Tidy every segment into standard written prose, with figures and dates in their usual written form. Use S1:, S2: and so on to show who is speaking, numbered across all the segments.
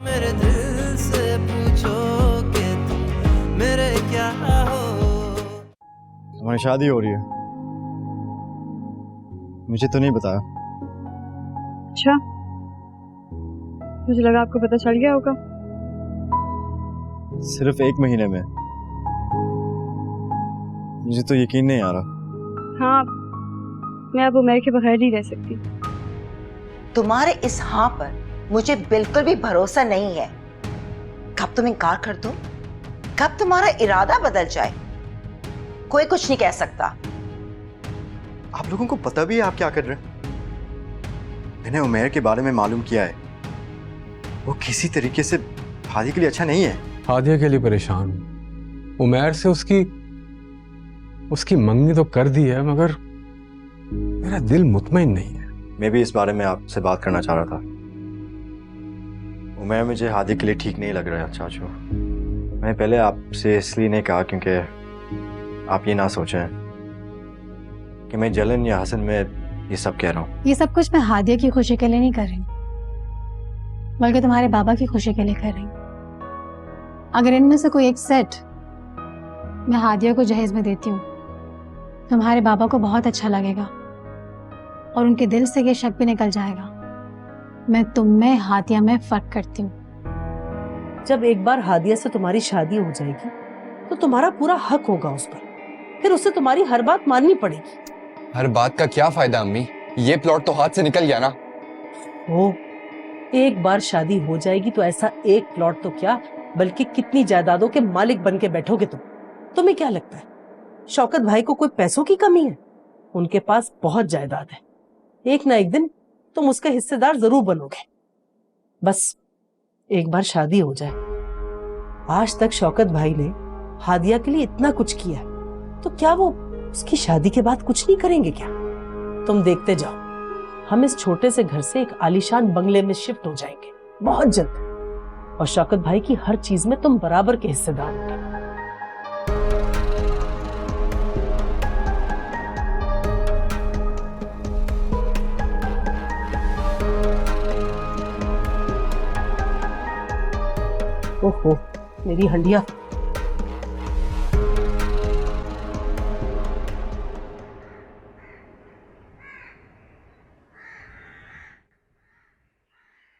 S1: मेरे दिल से पूछो कि तुम मेरे क्या हो।
S2: हमारी शादी हो रही है, मुझे तो नहीं बताया।
S3: अच्छा, मुझे लगा आपको पता चल गया होगा।
S2: सिर्फ 1 महीने में? मुझे तो यकीन नहीं आ रहा।
S3: हाँ, मैं अब उमर के बगैर नहीं रह सकती।
S4: तुम्हारे इस हाँ पर मुझे बिल्कुल भी भरोसा नहीं है। कब तुम इनकार कर दो, कब तुम्हारा इरादा बदल जाए, कोई कुछ नहीं कह सकता।
S2: आप लोगों को पता भी है आप क्या कर रहे हैं? मैंने उमेर के बारे में मालूम किया है, वो किसी तरीके से हादी के लिए अच्छा नहीं है।
S5: हादिया के लिए परेशान हूं। उमर से उसकी मंगनी तो कर दी है, मगर मेरा दिल मुतमईन नहीं है।
S2: मैं भी इस बारे में आपसे बात करना चाह रहा था। उमर मुझे हादी के लिए ठीक नहीं लग रहा है चाचू। मैं पहले आपसे इसलिए नहीं कहा क्योंकि आप ये ना सोचें कि मैं जलन या हसन में ये सब कह रहा हूँ।
S6: ये सब कुछ मैं हादिया की खुशी के लिए नहीं कर रही, बल्कि तुम्हारे बाबा की खुशी के लिए कर रही हूँ। अगर इनमें से कोई एक सेट मैं हादिया को जहेज में देती हूँ, तुम्हारे बाबा को बहुत अच्छा लगेगा और उनके दिल से ये शक भी निकल जाएगा। मैं तुम में हादिया में फर्क करती हूँ।
S7: जब एक बार हादिया से तुम्हारी शादी हो जाएगी तो तुम्हारा पूरा हक होगा उस पर, फिर उसे तुम्हारी हर बात माननी पड़ेगी।
S8: हर बात का क्या फायदा अम्मी, ये प्लॉट तो हाथ से निकल गया ना।
S7: ओ, एक बार शादी हो जाएगी तो ऐसा एक प्लॉट तो क्या, बल्कि कितनी जायदादों के मालिक बन के बैठोगे तुम। तुम्हें क्या लगता है शौकत भाई को कोई पैसों की कमी है? उनके पास बहुत जायदाद है, एक ना एक दिन तुम उसके हिस्सेदार जरूर बनोगे। बस एक बार शादी हो जाए। आज तक शौकत भाई ने हादिया के लिए इतना कुछ किया है, तो क्या वो उसकी शादी के बाद कुछ नहीं करेंगे क्या? तुम देखते जाओ, हम इस छोटे से घर से एक आलीशान बंगले में शिफ्ट हो जाएंगे बहुत जल्द, और शौकत भाई की हर चीज में तुम बराबर के हिस्सेदार होगे। ओहो, मेरी हंडिया।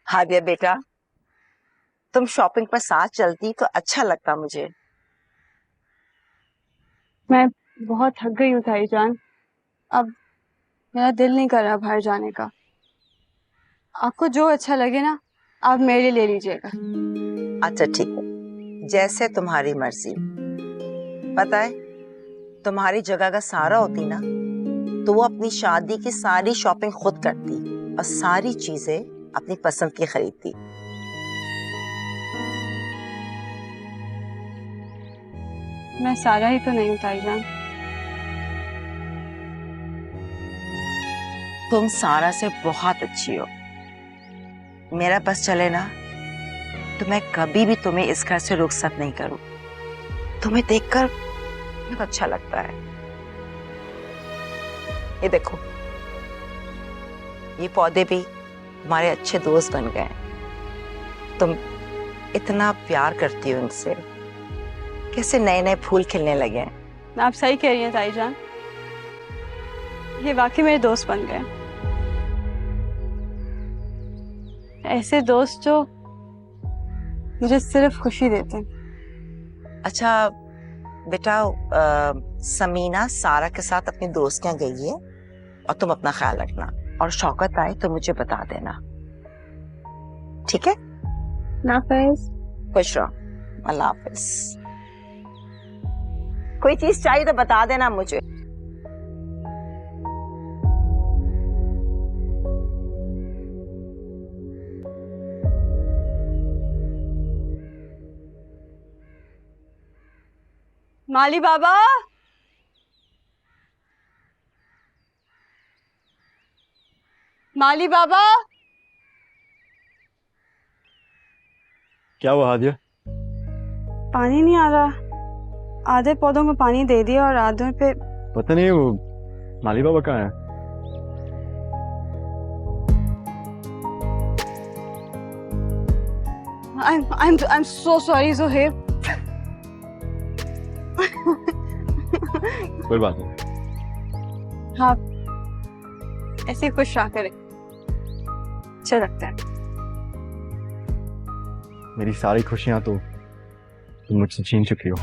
S4: हादिया बेटा, तुम शॉपिंग पर साथ चलती तो अच्छा लगता मुझे।
S3: मैं बहुत थक गई हूँ ताई जान, अब मेरा दिल नहीं कर रहा बाहर जाने का। आपको जो अच्छा लगे ना, आप मेरे लिए ले लीजिएगा।
S4: अच्छा ठीक है, जैसे तुम्हारी मर्जी। पता है, तुम्हारी जगह का सारा होती ना तो वो अपनी शादी की सारी शॉपिंग खुद करती और सारी चीजें अपनी पसंद की खरीदती।
S3: मैं सारा ही तो नहीं हूँ ताई जान।
S4: तुम सारा से बहुत अच्छी हो। मेरा बस चले ना तो मैं कभी भी तुम्हें इस घर से रुखसत नहीं करूं। तुम्हें देखकर बहुत अच्छा लगता है। ये देखो, ये पौधे भी तुम्हारे अच्छे दोस्त बन गए। तुम इतना प्यार करती हो इनसे, कैसे नए नए फूल खिलने लगे हैं।
S3: आप सही कह रही हैं ताई जान, ये वाकई मेरे दोस्त बन गए। ऐसे दोस्त जो मुझे सिर्फ खुशी देते हैं।
S4: अच्छा बेटा, समीना सारा के साथ अपनी दोस्त के यहाँ गई है, और तुम अपना ख्याल रखना, और शौकत आए तो मुझे बता देना, ठीक है?
S3: नाफिज।
S4: खुश रहो। अल्लाह हाफिज। कोई चीज चाहिए तो बता देना मुझे।
S3: माली बाबा, माली बाबा।
S2: क्या हुआ हादिया?
S3: पानी नहीं आ रहा। आधे पौधों को पानी दे दिया और आधे पे
S2: पता नहीं वो माली बाबा कहाँ है।
S3: I'm so sorry, Zohair.
S2: कोई बात नहीं।
S3: हाँ, ऐसे खुश रहा करें, अच्छा लगता है।
S2: मेरी सारी खुशियां तो तुम मुझसे छीन चुकी हो।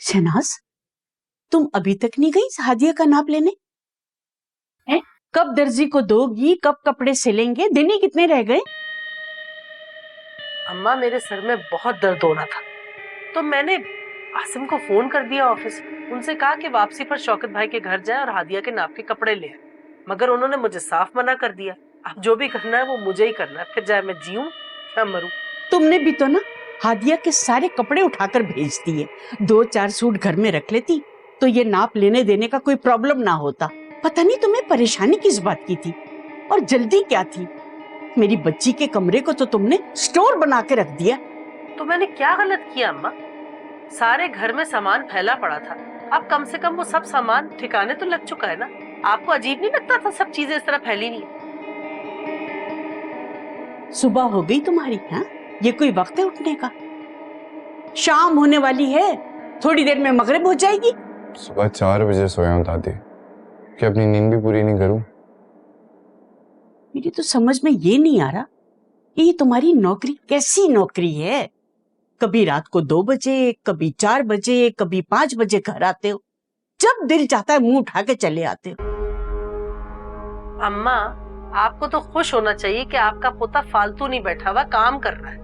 S9: शहनाज, तुम अभी तक नहीं गई हादिया का नाप लेने? कब दर्जी को दोगी, कब कपड़े सिलेंगे? दिन ही कितने रह गए?
S7: अम्मा, मेरे सर में बहुत दर्द हो रहा था तो मैंने आसिम को फोन कर दिया ऑफिस। उनसे कहा कि वापसी पर शौकत भाई के घर जाए और हादिया के नाप के कपड़े ले आए, मगर उन्होंने मुझे साफ मना कर दिया। अब जो भी करना है वो मुझे ही करना है, फिर चाहे मैं जीऊं या मरूं।
S9: तुमने भी तो ना हादिया के सारे कपड़े उठाकर भेज दिए। 2-4 सूट घर में रख लेती तो ये नाप लेने देने का कोई प्रॉब्लम ना होता। पता नहीं तुम्हें परेशानी किस बात की थी और जल्दी क्या थी? मेरी बच्ची के कमरे को तो तुमने स्टोर बना के रख दिया।
S7: तो मैंने क्या गलत किया अम्मा? सारे घर में सामान फैला पड़ा था, अब कम से कम वो सब सामान ठिकाने तो लग चुका है ना। आपको अजीब नहीं लगता था सब चीजें इस तरह फैली नहीं?
S9: सुबह हो गई तुम्हारी? हाँ, ये कोई वक्त है उठने का? शाम होने वाली है, थोड़ी देर में मगरिब हो जाएगी।
S8: सुबह 4 बजे सोया हूँ दादी, कि अपनी नींद भी पूरी नहीं करूं?
S9: मेरी तो समझ में ये नहीं आ रहा ये तुम्हारी नौकरी कैसी नौकरी है? कभी रात को 2 बजे, कभी 4 बजे, कभी 5 बजे घर आते हो। जब दिल चाहता है मुंह उठा के चले आते हो।
S7: अम्मा, आपको तो खुश होना चाहिए कि आपका पोता फालतू नहीं बैठा हुआ, काम कर रहा है।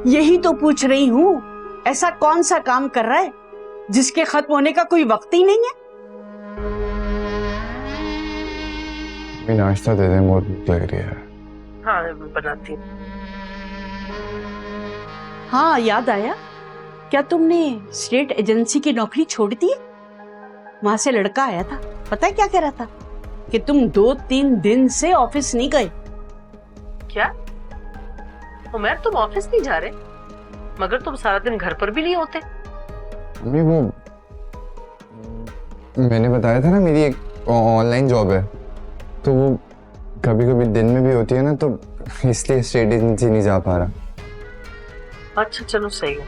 S9: यही तो पूछ रही हूँ, ऐसा कौन सा काम कर रहा है जिसके खत्म होने का कोई वक्त ही नहीं है?
S8: नाश्ता दे दे, बहुत भूख लग रही है।
S7: हाँ, मैं बनाती हूँ।
S9: हाँ, याद आया, क्या तुमने स्टेट एजेंसी की नौकरी छोड़ दी? वहां से लड़का आया था, पता है क्या कह रहा था? कि तुम 2-3 दिन से ऑफिस नहीं गए।
S7: क्या उमर, तुम ऑफिस नहीं जा रहे? मगर तुम सारा दिन घर पर भी नहीं होते।
S8: अम्मी, वो मैंने बताया था ना, मेरी एक ऑनलाइन जॉब है, तो वो कभी कभी दिन में भी होती है ना, तो इसलिए स्टेट एजेंसी नहीं जा पा रहा।
S7: अच्छा, चलो सही है।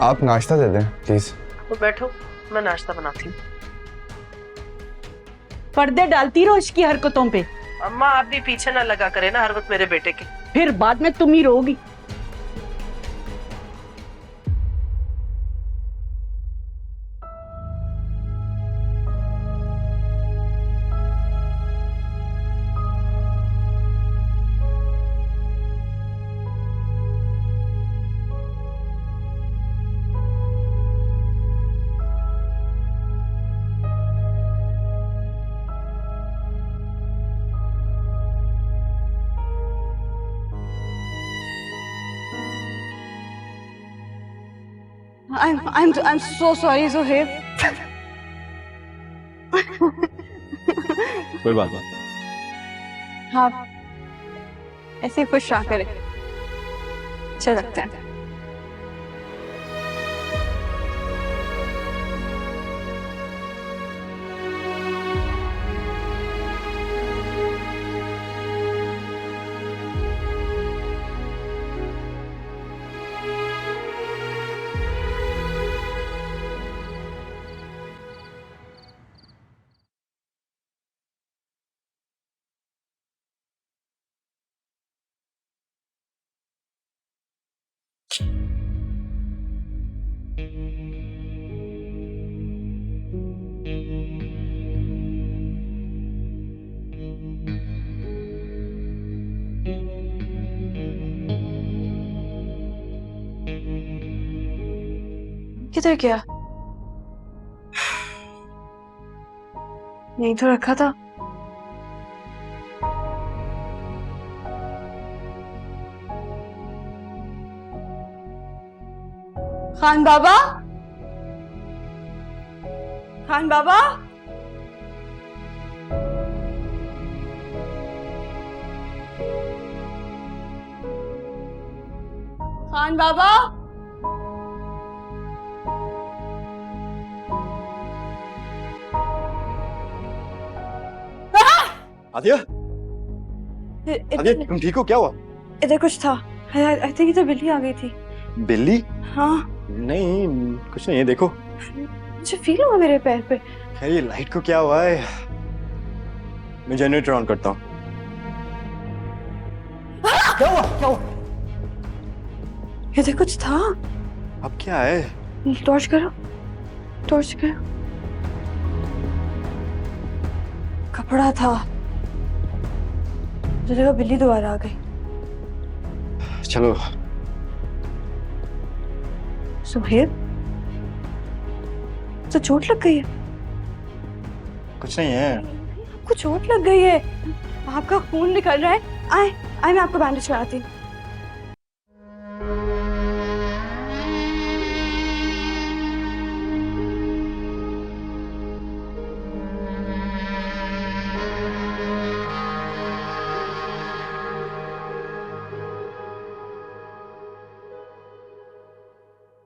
S8: आप नाश्ता दे दें प्लीज।
S7: तो बैठो, मैं नाश्ता बनाती हूँ।
S9: पर्दे डालती रहो इसकी हरकतों पे।
S7: अम्मा, आप भी पीछे ना लगा करे ना हर वक्त मेरे बेटे के।
S9: फिर बाद में तुम ही रोगी।
S3: I'm so sorry, Zohair.
S2: कोई बात नहीं।
S3: हाँ, ऐसे खुश रहा करें, अच्छा लगता है। किधर गया? यहीं तो रखा था। खान बाबा, खान बाबा, खान बाबा,
S2: आदिया, आदिया तुम ठीक हो? क्या हुआ?
S3: इधर कुछ था। आई थिंक इधर बिल्ली आ गई थी।
S2: बिल्ली?
S3: हाँ,
S2: नहीं, कुछ नहीं है, देखो।
S3: मुझे फील हुआ मेरे पैर पे।
S2: खैर ये लाइट को क्या हुआ है? मैं जनरेटर ऑन करता हूँ।
S7: क्या हुआ? क्या हुआ?
S3: इधर कुछ था।
S2: अब क्या है?
S3: टॉर्च करो, टॉर्च करो। कपड़ा था। मुझे लगा बिल्ली दोबारा आ गई।
S2: चलो।
S3: सुहेब, तो चोट लग गई है?
S2: कुछ नहीं है।
S3: आपको चोट लग गई है, आपका खून निकल रहा है। आए आए, मैं आपको बैंडेज कराती हूँ।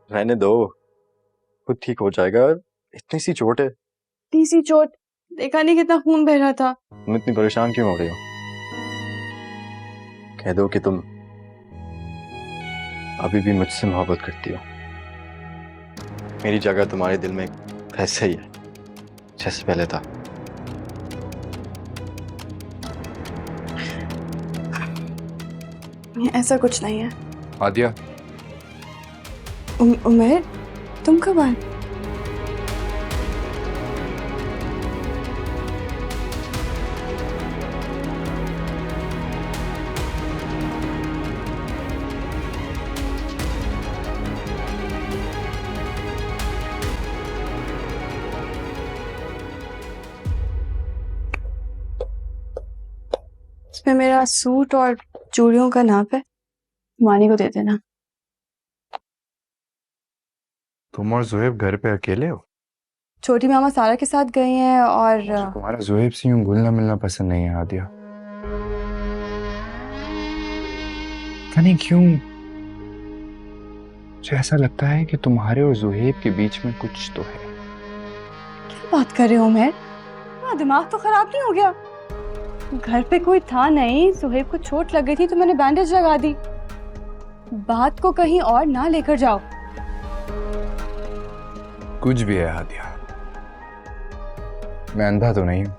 S2: रहने दो, खुद ठीक हो जाएगा। इतनी सी चोट है।
S3: इतनी सी चोट, देखा नहीं कितना खून बह रहा था।
S2: तुम इतनी परेशान क्यों हो रही हो? कह दो कि तुम अभी भी मुझसे मोहब्बत करती हो। मेरी जगह तुम्हारे दिल में ऐसे ही है जैसे पहले था।
S3: ऐसा कुछ नहीं है।
S8: आदिया,
S3: उमेर, तुम कब आए? इसमें मेरा सूट और चूड़ियों का नाप है, मानी को दे देना।
S8: तुम और जुहेब घर पे अकेले हो?
S3: छोटी मामा सारा के साथ गई हैं और
S8: तुम्हारा जुहेब से यूं घुलना मिलना पसंद नहीं है आदिया। पता नहीं क्यों मुझे ऐसा लगता है कि तुम्हारे और जुहेब के बीच में कुछ तो है।
S3: क्या बात कर रहे हो उमेर? तुम्हारा दिमाग तो खराब नहीं हो गया? घर पे कोई था नहीं, सुहेब को चोट लग गई थी तो मैंने बैंडेज लगा दी। बात को कहीं और ना लेकर जाओ।
S8: कुछ भी है आदिया, मैं अंधा तो नहीं हूं।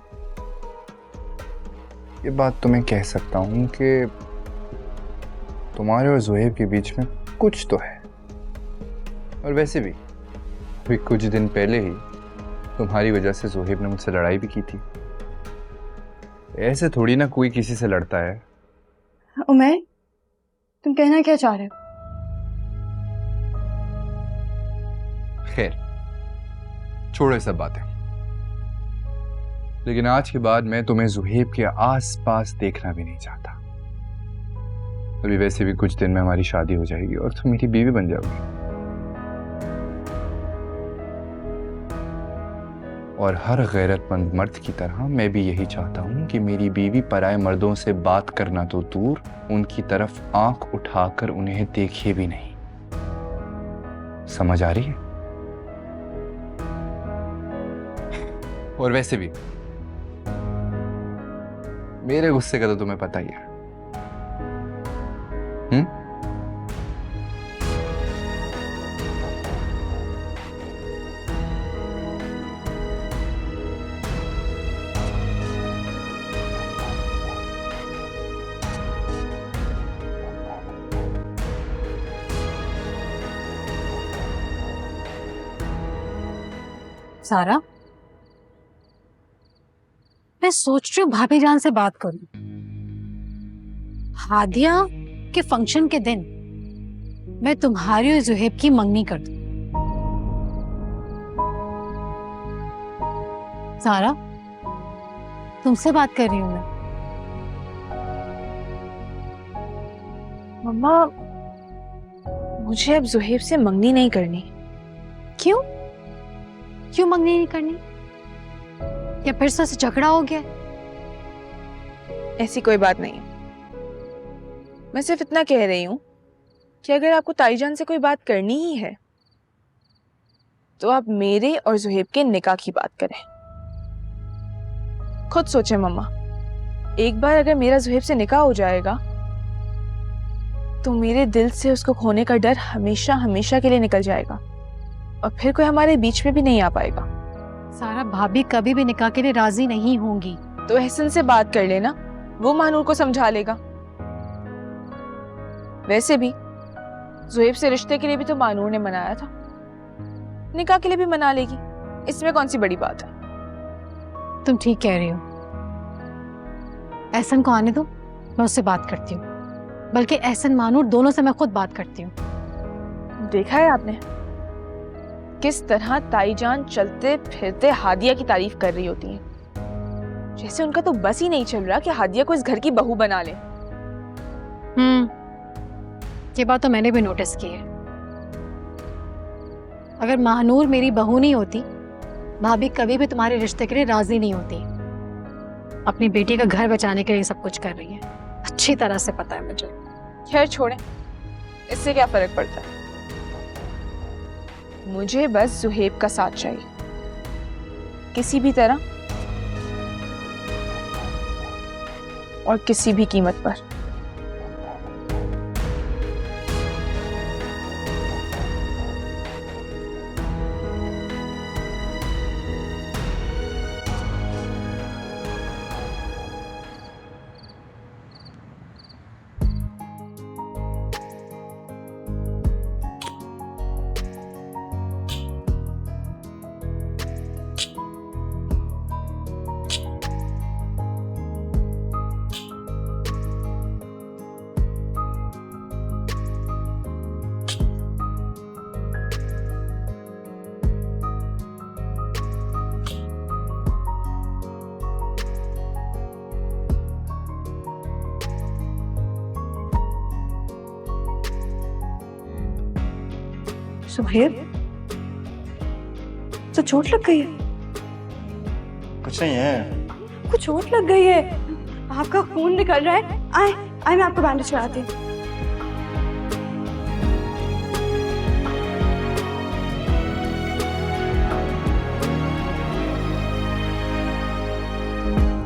S8: ये बात तो मैं कह सकता हूं कि तुम्हारे और जुहेब के बीच में कुछ तो है। और वैसे भी अभी कुछ दिन पहले ही तुम्हारी वजह से जुहेब ने मुझसे लड़ाई भी की थी। ऐसे थोड़ी ना कोई किसी से लड़ता है।
S3: उमेर, तुम कहना क्या चाह रहे हो?
S8: खैर छोड़ो सब बातें, लेकिन आज के बाद मैं तुम्हें जुहेब के आस-पास देखना भी नहीं चाहता। अभी वैसे भी कुछ दिन में हमारी शादी हो जाएगी और तुम मेरी बीवी बन जाओगी। और हर गैरतमंद मर्द की तरह मैं भी यही चाहता हूं कि मेरी बीवी पराये मर्दों से बात करना तो दूर, उनकी तरफ आंख उठाकर उन्हें देखे भी नहीं। समझ आ रही है? और वैसे भी मेरे गुस्से का तो तुम्हें पता ही है।
S6: सारा, मैं सोच रही हूँ भाभी जान से बात करूं। हादिया के फंक्शन के दिन मैं तुम्हारी और जुहेब की मंगनी कर दूं। सारा, तुमसे बात कर रही हूं मैं।
S10: मम्मा, मुझे अब जुहेब से मंगनी नहीं करनी।
S6: क्यों? क्यों मंगनी नहीं करनी? या फिर से झगड़ा हो गया?
S10: ऐसी कोई बात नहीं है। मैं सिर्फ इतना कह रही हूँ कि अगर आपको ताईजान से कोई बात करनी ही है तो आप मेरे और ज़ुहैब के निकाह की बात करें। खुद सोचें मम्मा, एक बार अगर मेरा ज़ुहैब से निकाह हो जाएगा तो मेरे दिल से उसको खोने का डर हमेशा हमेशा के लिए निकल जाएगा और फिर कोई हमारे बीच में भी नहीं आ पाएगा।
S6: सारा, भाभी कभी भी निकाह के लिए राजी नहीं होंगी।
S10: तो एहसन से बात कर लेना, वो महानूर को समझा लेगा। वैसे भी ज़ुहैब से रिश्ते के लिए भी तो महानूर ने मनाया था, निकाह के लिए भी मना लेगी, इसमें कौन सी बड़ी बात है।
S6: तुम ठीक कह रही हो। एहसन को आने दो, मैं उससे बात करती हूँ। बल्कि एहसन मानूर दोनों से मैं खुद बात करती हूँ।
S10: देखा है आपने किस तरह ताईजान चलते फिरते हादिया की तारीफ कर रही होती हैं, जैसे उनका तो बस ही नहीं चल रहा कि हादिया को इस घर की बहू बना ले।
S6: ये बात तो मैंने भी नोटिस की है। अगर महानूर मेरी बहू नहीं होती, भाभी कभी भी तुम्हारे रिश्ते के लिए राजी नहीं होती। अपनी बेटी का घर बचाने के लिए सब कुछ कर रही है, अच्छी तरह से पता है मुझे।
S10: खैर छोड़ें, इससे क्या फर्क पड़ता है। मुझे बस ज़ुहैब का साथ चाहिए, किसी भी तरह और किसी भी कीमत पर।
S3: ज़ुहैब, तो चोट लग गई है?
S2: कुछ नहीं है।
S3: कुछ चोट लग गई है, आपका खून निकल रहा है। आए आए, मैं आपको बैंडेज कराती हूँ।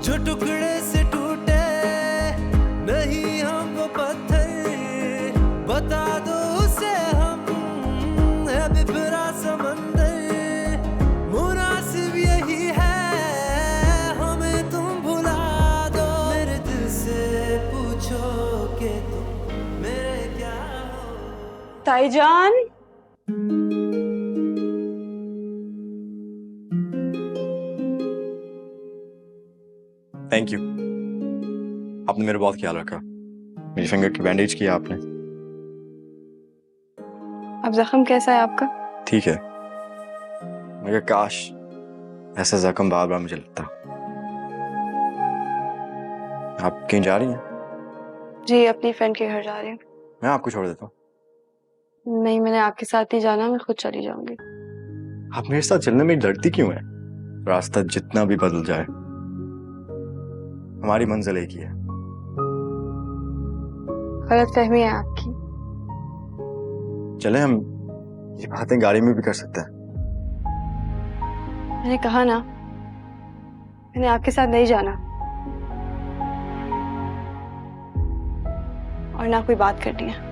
S1: जो टुकड़े से टूटे नहीं हम वो पत्थर, बता दो उसे हम है बिफरा समंदर। मुनासिब यही है हमें तुम भुला दो, मेरे दिल से पूछो कि तुम मेरे क्या हो।
S3: ताईजान,
S2: थैंक यू, आपने मेरा बहुत ख्याल रखा। मेरी फिंगर की बैंडेज किया आपने।
S3: अब जख्म कैसा है आपका?
S2: ठीक है, मगर काश ऐसा जख्म बार बार मुझे लगता। आप कहीं जा रही हैं?
S3: जी, अपनी फ्रेंड के घर जा रही हूँ।
S2: मैं आपको छोड़ देता हूँ।
S3: नहीं, मैंने आपके साथ नहीं जाना, मैं खुद चली जाऊंगी।
S2: आप मेरे साथ चलने में डरती क्यों है? रास्ता जितना भी बदल जाए, हमारी मंजिल एक ही है।
S3: गलतफहमी है आपकी।
S2: चले, हम ये बातें गाड़ी में भी कर सकते हैं।
S3: मैंने कहा ना, मैंने आपके साथ नहीं जाना और ना कोई बात करनी है।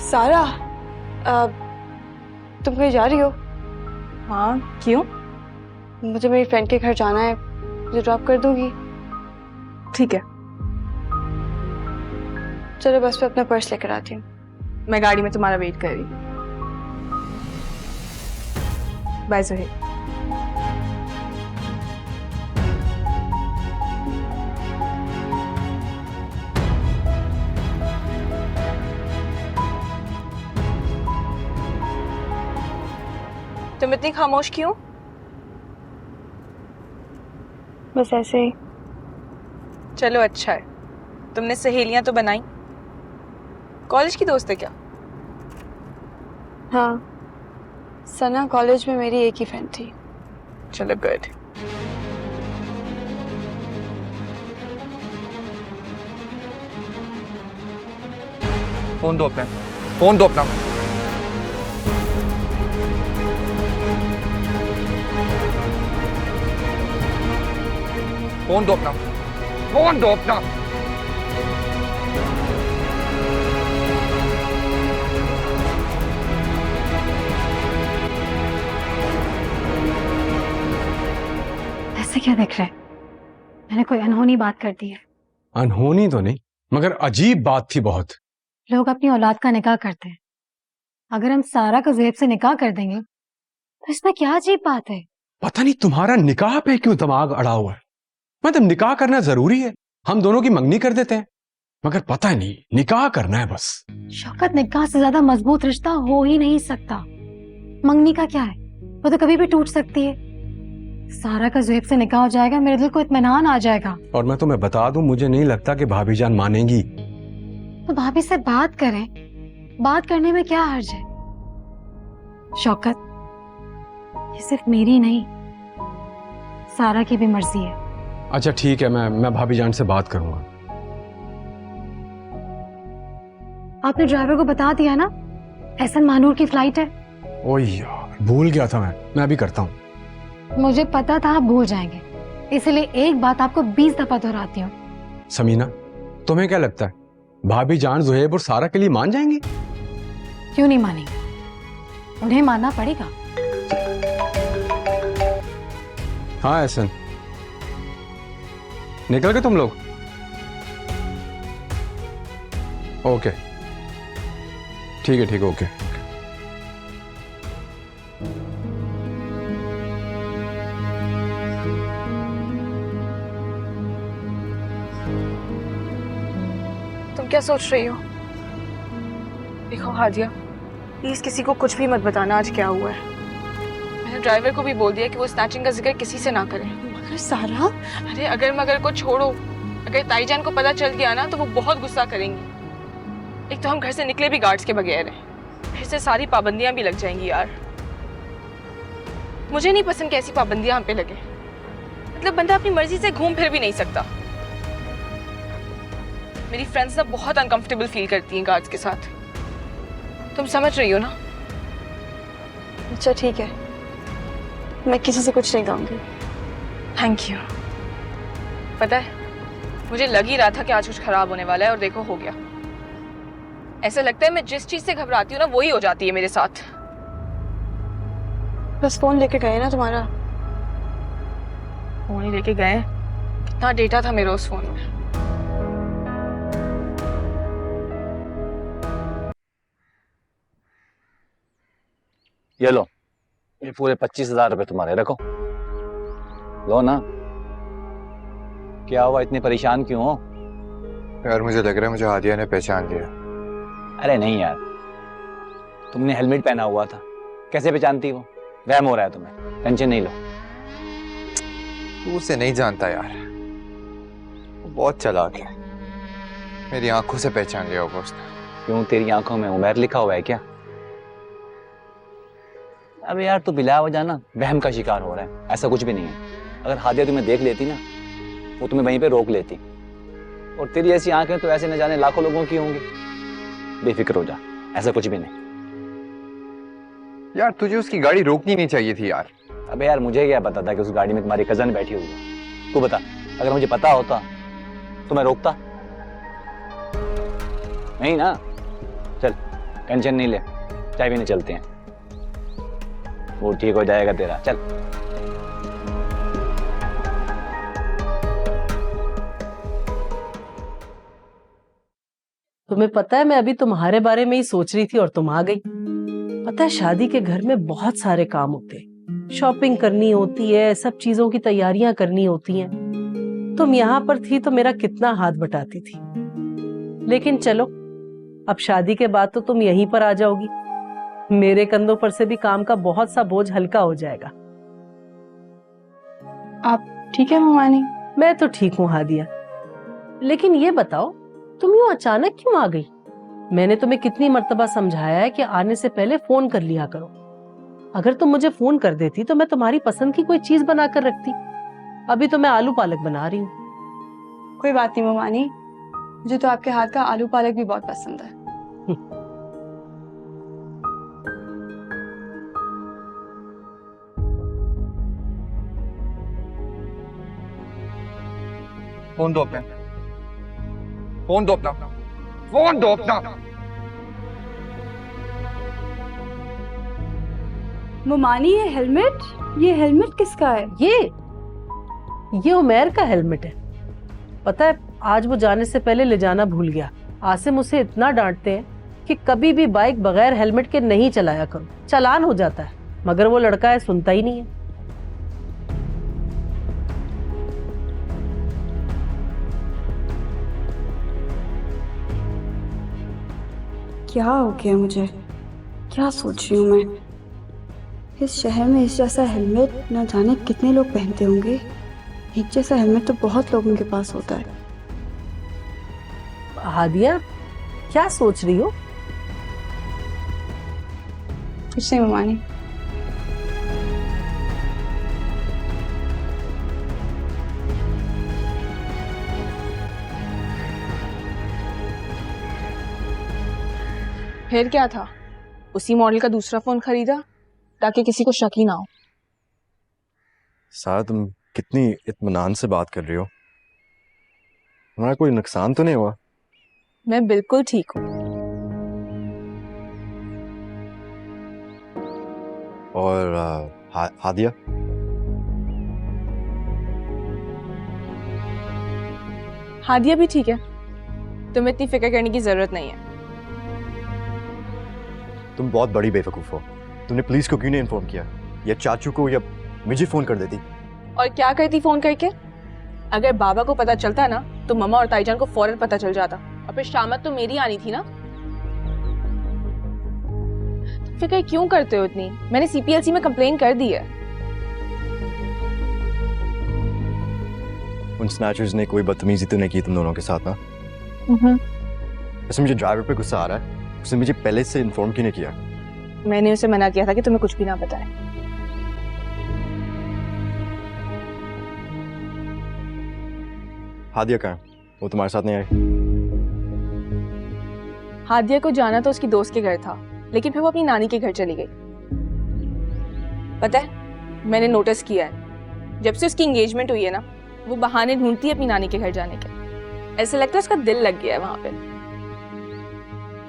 S3: सारा, तुम कहीं जा रही हो?
S10: हाँ, क्यों?
S3: मुझे मेरी फ्रेंड के घर जाना है, मुझे ड्रॉप कर दोगी?
S10: ठीक है,
S3: चलो बस पे अपना पर्स लेकर आती हूँ।
S10: मैं गाड़ी में तुम्हारा वेट कर रही हूँ। बाय ज़ुहैब। तुम इतनी खामोश क्यों?
S3: बस ऐसे ही।
S10: चलो अच्छा है, तुमने सहेलियां तो बनाई। कॉलेज की दोस्त है क्या?
S3: हाँ, सना कॉलेज में मेरी एक ही फ्रेंड थी।
S10: चलो गुड।
S8: फोन दो अपना, फोन दो अपना। फोन दो अपना, फोन दो अपना।
S6: ऐसे क्या देख रहे? मैंने कोई अनहोनी बात कर दी है?
S5: अनहोनी तो नहीं, मगर अजीब बात थी बहुत।
S6: लोग अपनी औलाद का निकाह करते हैं, अगर हम सारा का ज़ुहैब से निकाह कर देंगे तो इसमें क्या अजीब बात है?
S5: पता नहीं तुम्हारा निकाह पे क्यों दिमाग अड़ा हुआ है। मतलब निकाह करना जरूरी है, हम दोनों की मंगनी कर देते हैं, मगर पता नहीं निकाह करना है बस।
S6: शौकत, निकाह से ज्यादा मजबूत रिश्ता हो ही नहीं सकता। मंगनी का क्या है, वो तो कभी भी टूट सकती है। सारा का ज़ुहैब से निकाह हो जाएगा, मेरे दिल को इत्मीनान आ जाएगा।
S5: और मैं तुम्हें बता दूं, मुझे नहीं लगता कि भाभी जान मानेंगी।
S6: तो भाभी से बात करें, बात करने में क्या हर्ज है? शौकत, ये सिर्फ मेरी नहीं, सारा की भी मर्जी है।
S5: अच्छा ठीक है, मैं भाभी जान से बात करूंगा।
S6: आपने ड्राइवर को बता दिया ना, एहसन मानूर की फ्लाइट है?
S5: ओ यार, भूल गया था मैं अभी करता हूँ।
S6: मुझे पता था आप भूल जाएंगे, इसलिए एक बात आपको 20 दफा दोहराती हूँ।
S5: समीना, तुम्हें क्या लगता है भाभी जान ज़ुहैब और सारा के लिए मान जाएंगी?
S6: क्यों नहीं मानेंगे, उन्हें मानना पड़ेगा।
S5: हाँ एहसन, निकल गए तुम लोग? ओके ठीक है ओके।
S10: तुम क्या सोच रही हो? देखो हादिया, प्लीज किसी को कुछ भी मत बताना आज क्या हुआ है। मैंने ड्राइवर को भी बोल दिया कि वो स्नैचिंग का जिक्र किसी से ना करें।
S3: मगर सारा,
S10: अरे अगर मगर को छोड़ो, अगर ताईजान को पता चल गया ना तो वो बहुत गुस्सा करेंगी। एक तो हम घर से निकले भी गार्ड्स के बगैर हैं, फिर से सारी पाबंदियां भी लग जाएंगी यार। मुझे नहीं पसंद कि ऐसी पाबंदियां हम पे लगे। मतलब बंदा अपनी मर्जी से घूम फिर भी नहीं सकता। मेरी फ्रेंड्स ना बहुत अनकंफर्टेबल फील करती हैं गार्ड्स के साथ, तुम समझ रही हो ना?
S3: अच्छा ठीक है, मैं किसी से कुछ नहीं कहूंगी।
S10: Thank you. पता है, मुझे लग ही रहा था कि आज कुछ खराब होने वाला है और देखो हो गया। ऐसा लगता है मैं जिस चीज से घबराती हूँ ना वही हो जाती है मेरे साथ।
S3: बस फोन लेके गए ना तुम्हारा?
S10: फोन ही लेके गए? कितना डेटा था मेरा उस फोन में।
S11: ये लो, ये पूरे 25,000 रुपए तुम्हारे, रखो। लो ना। क्या हुआ, इतने परेशान क्यों हो?
S2: यार मुझे लग रहा है मुझे हादिया ने पहचान लिया।
S11: अरे नहीं यार, तुमने हेलमेट पहना हुआ था, कैसे पहचानती वो? वहम हो रहा है तुम्हें, टेंशन नहीं लो।
S2: तू उसे नहीं जानता यार, वो बहुत चालाक है। मेरी आंखों से पहचान लिया होगा उसने।
S11: क्यों, तेरी आंखों में उमर लिखा हुआ है क्या? अबे यार, तू बिला वजह ना वहम का शिकार हो रहा है, ऐसा कुछ भी नहीं है। अगर हादिया तुम्हें देख लेती ना, वो तुम्हें वहीं पे रोक लेती। और तेरी ऐसी आंखें तो ऐसे न जाने लाखों लोगों की होंगी। बेफिक्र हो जा, ऐसा कुछ भी नहीं।
S2: यार तुझे उसकी गाड़ी रोकनी नहीं चाहिए थी यार।
S11: अबे यार, मुझे क्या पता था कि उस गाड़ी में तुम्हारी कजन बैठी हुई है? तू बता, अगर मुझे पता होता तो मैं रोकता? नहीं ना। चल, टेंशन नहीं ले, चाय पीने चलते हैं, वो ठीक हो जाएगा तेरा। चल।
S7: तुम्हें पता है, मैं अभी तुम्हारे बारे में ही सोच रही थी और तुम आ गई। पता है, शादी के घर में बहुत सारे काम होते हैं, शॉपिंग करनी होती है, सब चीजों की तैयारियां करनी होती हैं। तुम यहाँ पर थी तो मेरा कितना हाथ बटाती थी। लेकिन चलो, अब शादी के बाद तो तुम यहीं पर आ जाओगी, मेरे कंधों पर से भी काम का बहुत सा बोझ हल्का हो जाएगा।
S3: आप ठीक है ममानी?
S7: मैं तो ठीक हूँ हादिया, लेकिन ये बताओ तुम यूं अचानक क्यों आ गई? मैंने तुम्हें कितनी मर्तबा समझाया है कि आने से पहले फोन कर लिया करो। अगर तुम मुझे फोन कर देती तो मैं तुम्हारी पसंद की कोई चीज बना कर रखती। अभी तो मैं आलू पालक बना रही हूँ।
S3: कोई बात नहीं ममानी, मुझे तो आपके हाथ का आलू पालक भी बहुत पसंद है।
S8: फोन दो अपना, फोन दो अपना, फोन दो अपना।
S3: ममानी ये हेलमेट किसका है?
S7: ये उमैर का हेलमेट है। पता है, आज वो जाने से पहले ले जाना भूल गया। आसिम उसे इतना डांटते हैं कि कभी भी बाइक बगैर हेलमेट के नहीं चलाया करो, चालान हो जाता है। मगर वो लड़का है, सुनता ही नहीं है।
S3: क्या हो गया मुझे? क्या सोच रही हूँ मैं? इस शहर में इस जैसा हेलमेट न जाने कितने लोग पहनते होंगे। एक जैसा हेलमेट तो बहुत लोगों के पास होता है।
S7: हादिया, क्या सोच रही हो?
S3: कुछ नहीं ममानी।
S10: फिर क्या था, उसी मॉडल का दूसरा फोन खरीदा ताकि किसी को शक ही ना हो।
S2: सारा तुम कितनी इत्मीनान से बात कर रही हो। हमारा कोई नुकसान तो नहीं हुआ?
S10: मैं बिल्कुल ठीक हूँ।
S2: और हादिया?
S10: हादिया भी ठीक है, तुम्हें इतनी फिक्र करने की जरूरत नहीं है।
S2: तुम बहुत बड़ी बेवकूफ हो। तुमने पुलिस को क्यों नहीं इन्फॉर्म किया, या चाचू को, या मुझे फोन कर देती?
S10: और क्या करती फोन करके? अगर बाबा को पता चलता ना तो मम्मा और ताईजान को फौरन पता चल जाता, और फिर शामत तो मेरी आनी थी ना। तुम फिक्र क्यों करते हो इतनी? मैंने सीपीएलसी में कंप्लेन कर दी है।
S2: उन स्नैचर्स ने कोई बदतमीजी तो नहीं की तुम दोनों के साथ ना? वैसे मुझे ड्राइवर पे गुस्सा आ रहा है, उसने मुझे पहले से इन्फॉर्म क्यों नहीं किया?
S10: मैंने उसे मना किया था कि तुम्हें कुछ भी ना बताए।
S2: हादिया कहाँ है? वो तुम्हारे साथ नहीं आई?
S10: हादिया को जाना तो उसकी दोस्त के घर था, लेकिन फिर वो अपनी नानी के घर चली गई। पता है, मैंने नोटिस किया है, जब से उसकी एंगेजमेंट हुई है ना, वो बहाने ढूंढती है अपनी नानी के घर जाने के। ऐसे लगता है उसका दिल लग गया है वहां पे।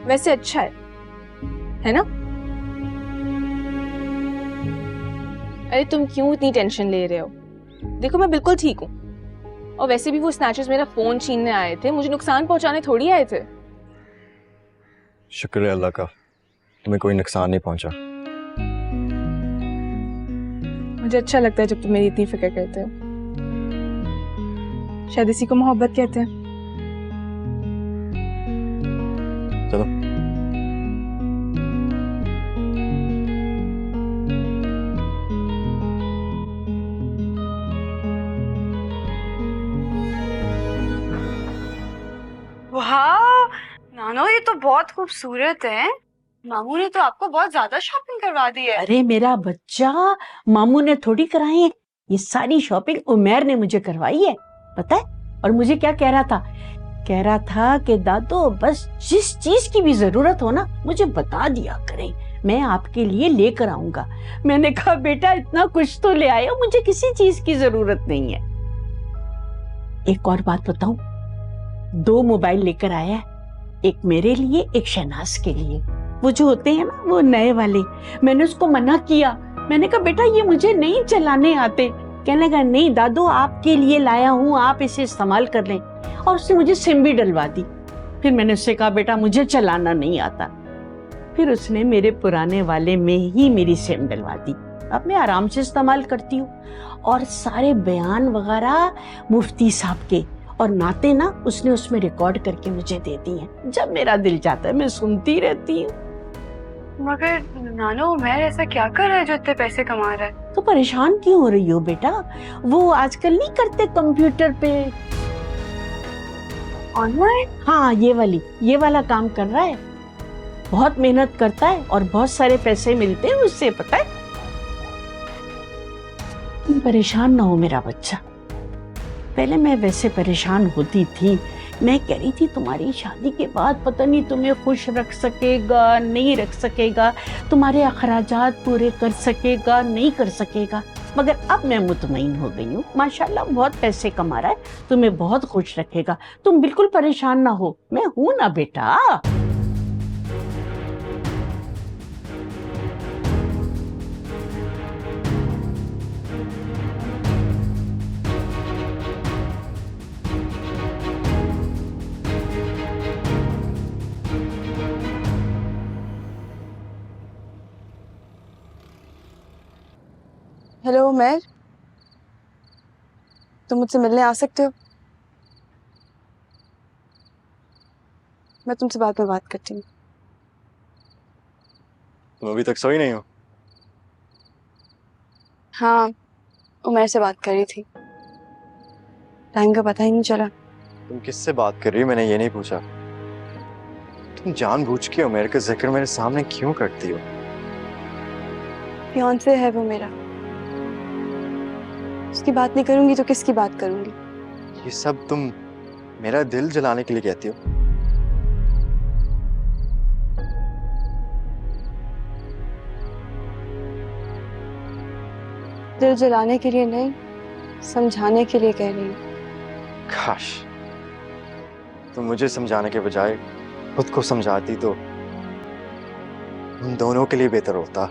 S10: वैसे अच्छा है ना? अरे तुम क्यों इतनी टेंशन ले रहे हो? देखो मैं बिल्कुल ठीक हूँ। और वैसे भी वो स्नैचर्स मेरा फोन छीनने आए थे, मुझे नुकसान पहुंचाने थोड़ी आए थे।
S2: शुक्र है अल्लाह का, तुम्हें कोई नुकसान नहीं पहुंचा।
S10: मुझे अच्छा लगता है जब तुम मेरी इतनी फिक्र करते हो। शायद इसी को मोहब्बत कहते हैं।
S2: चलो।
S3: वाह नानो, ये तो बहुत खूबसूरत है। मामू ने तो आपको बहुत ज्यादा शॉपिंग करवा दी है।
S9: अरे मेरा बच्चा, मामू ने थोड़ी कराई है, ये सारी शॉपिंग उमैर ने मुझे करवाई है, पता है। और मुझे क्या कह रहा था कि दादो बस जिस चीज की भी जरूरत हो ना मुझे बता दिया करें, मैं आपके लिए लेकर आऊंगा। मैंने कहा बेटा इतना कुछ तो ले आए हो, मुझे किसी चीज की जरूरत नहीं है। एक और बात बताऊं, 2 मोबाइल लेकर आया है, एक मेरे लिए एक शहनाज के लिए, वो जो होते हैं ना वो नए वाले। मैंने उसको मना किया, मैंने कहा बेटा ये मुझे नहीं चलाने आते। कहने लगा नहीं दादू आपके लिए लाया हूँ, आप इसे इस्तेमाल कर लें। और उसने मुझे सिम भी डलवा दी। फिर मैंने उससे कहा बेटा मुझे चलाना नहीं आता। फिर उसने मेरे पुराने वाले में ही मेरी सिम डलवा दी। अब मैं आराम से इस्तेमाल करती हूँ। और सारे बयान वगैरह मुफ्ती साहब के और नाते ना उसने उसमें रिकॉर्ड करके मुझे दे दी हैं। जब मेरा दिल चाहता है मैं सुनती रहती हूँ।
S3: मगर नानो उमैर ऐसा क्या कर रहा है जो इतने पैसे कमा रहा है?
S9: तो परेशान क्यों हो रही हो बेटा? वो आजकल नहीं करते कंप्यूटर पे
S3: ऑनलाइन?
S9: हाँ ये वाला काम कर रहा है। बहुत मेहनत करता है और बहुत सारे पैसे मिलते हैं उससे, पता है। परेशान ना हो मेरा बच्चा। पहले मैं वैसे परेशान होती थी, मैं कह रही थी तुम्हारी शादी के बाद पता नहीं तुम्हें खुश रख सकेगा नहीं रख सकेगा, तुम्हारे अखराजात पूरे कर सकेगा नहीं कर सकेगा। मगर अब मैं मुतमईन हो गई हूँ, माशाल्लाह बहुत पैसे कमा रहा है, तुम्हें बहुत खुश रखेगा। तुम बिल्कुल परेशान ना हो, मैं हूं ना बेटा।
S3: हेलो उमर, तुम मुझसे मिलने आ सकते हो? मैं तुमसे बाद में बात करती हूँ।
S2: तुम अभी तक सोई नहीं हो?
S3: हाँ, उमर से बात कर रही थी, टाइम का पता ही नहीं चला।
S2: तुम किससे बात कर रही हो मैंने ये नहीं पूछा। तुम जानबूझ के उमर का जिक्र मेरे सामने क्यों करती हो?
S3: फियांसे है वो मेरा, उसकी बात नहीं करूंगी तो किसकी बात करूंगी?
S2: ये सब तुम मेरा दिल जलाने के लिए कहती हो?
S3: दिल जलाने के लिए नहीं, समझाने के लिए कह रही हूँ।
S2: काश तुम मुझे समझाने के बजाय खुद को समझाती तो हम दोनों के लिए बेहतर होता।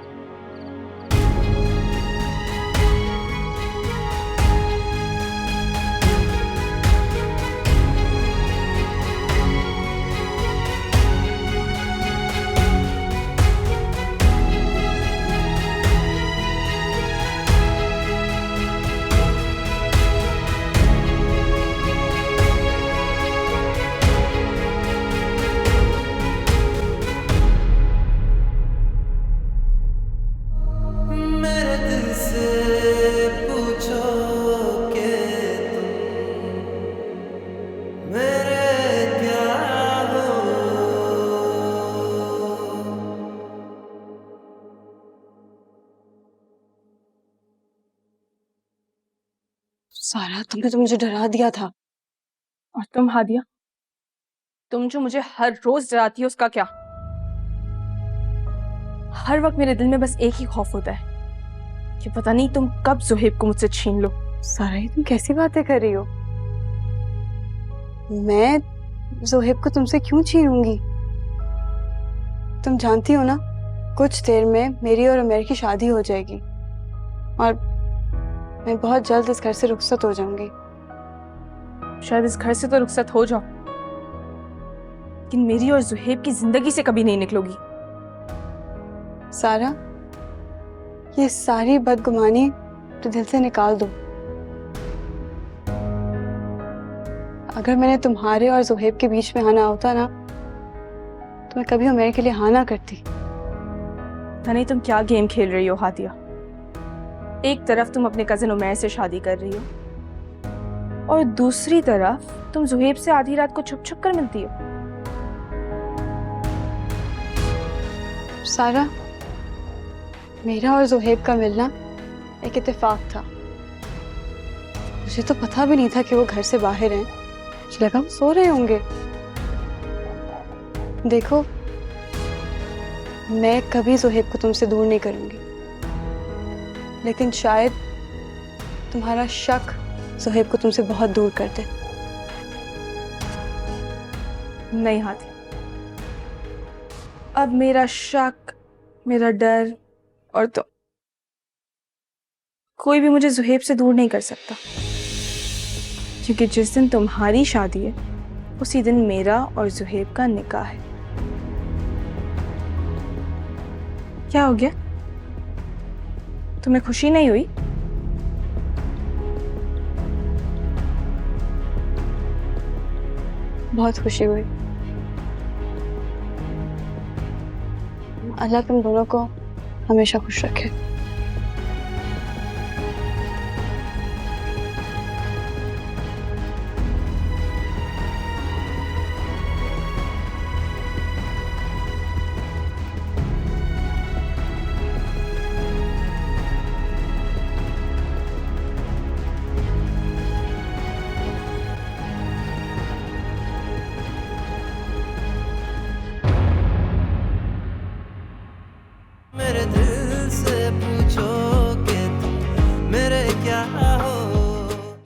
S1: मेरे दिल से पूछो कि तुम मेरे क्या हो।
S3: सारा, तुमने तो मुझे डरा दिया था।
S10: और तुम हादिया, तुम जो मुझे हर रोज डराती हो उसका क्या? हर वक्त मेरे दिल में बस एक ही खौफ होता है कि पता नहीं तुम कब ज़ुहैब को मुझसे छीन लो।
S3: सारा, ये तुम कैसी बातें कर रही हो? मैं ज़ुहैब को तुमसे क्यों छीनूंगी? तुम जानती हो ना, कुछ देर में मेरी और उमर की शादी हो जाएगी और मैं बहुत जल्द इस घर से रुखसत हो जाऊंगी।
S10: शायद इस घर से तो रुखसत हो जाओ, लेकिन मेरी और ज़ुहैब की जिंदगी से कभी नहीं निकलोगी।
S3: सारा, ये सारी बदगुमानी तो दिल से निकाल दो। अगर मैंने तुम्हारे और ज़ुहैब के बीच में आना होता ना, तो मैं कभी उमर के लिए हाँ ना करती।
S10: पता नहीं तुम क्या गेम खेल रही हो हादिया। एक तरफ तुम अपने कजिन उमैर से शादी कर रही हो और दूसरी तरफ तुम ज़ुहैब से आधी रात को छुप छुप कर मिलती हो।
S3: सारा, मेरा और ज़ुहैब का मिलना एक इत्तेफाक था। मुझे तो पता भी नहीं था कि वो घर से बाहर हैं। मुझे लगा वो सो रहे होंगे। देखो, मैं कभी ज़ुहैब को तुमसे दूर नहीं करूंगी, लेकिन शायद तुम्हारा शक ज़ुहैब को तुमसे बहुत दूर कर दे।
S10: नहीं हादिया, अब मेरा शक, मेरा डर और तो कोई भी मुझे ज़ुहैब से दूर नहीं कर सकता, क्योंकि जिस दिन तुम्हारी शादी है उसी दिन मेरा और ज़ुहैब का निकाह है। क्या हो गया? तुम्हें खुशी नहीं हुई?
S3: बहुत खुशी हुई। अल्लाह तुम दोनों को हमेशा खुश रखे।
S1: पूछो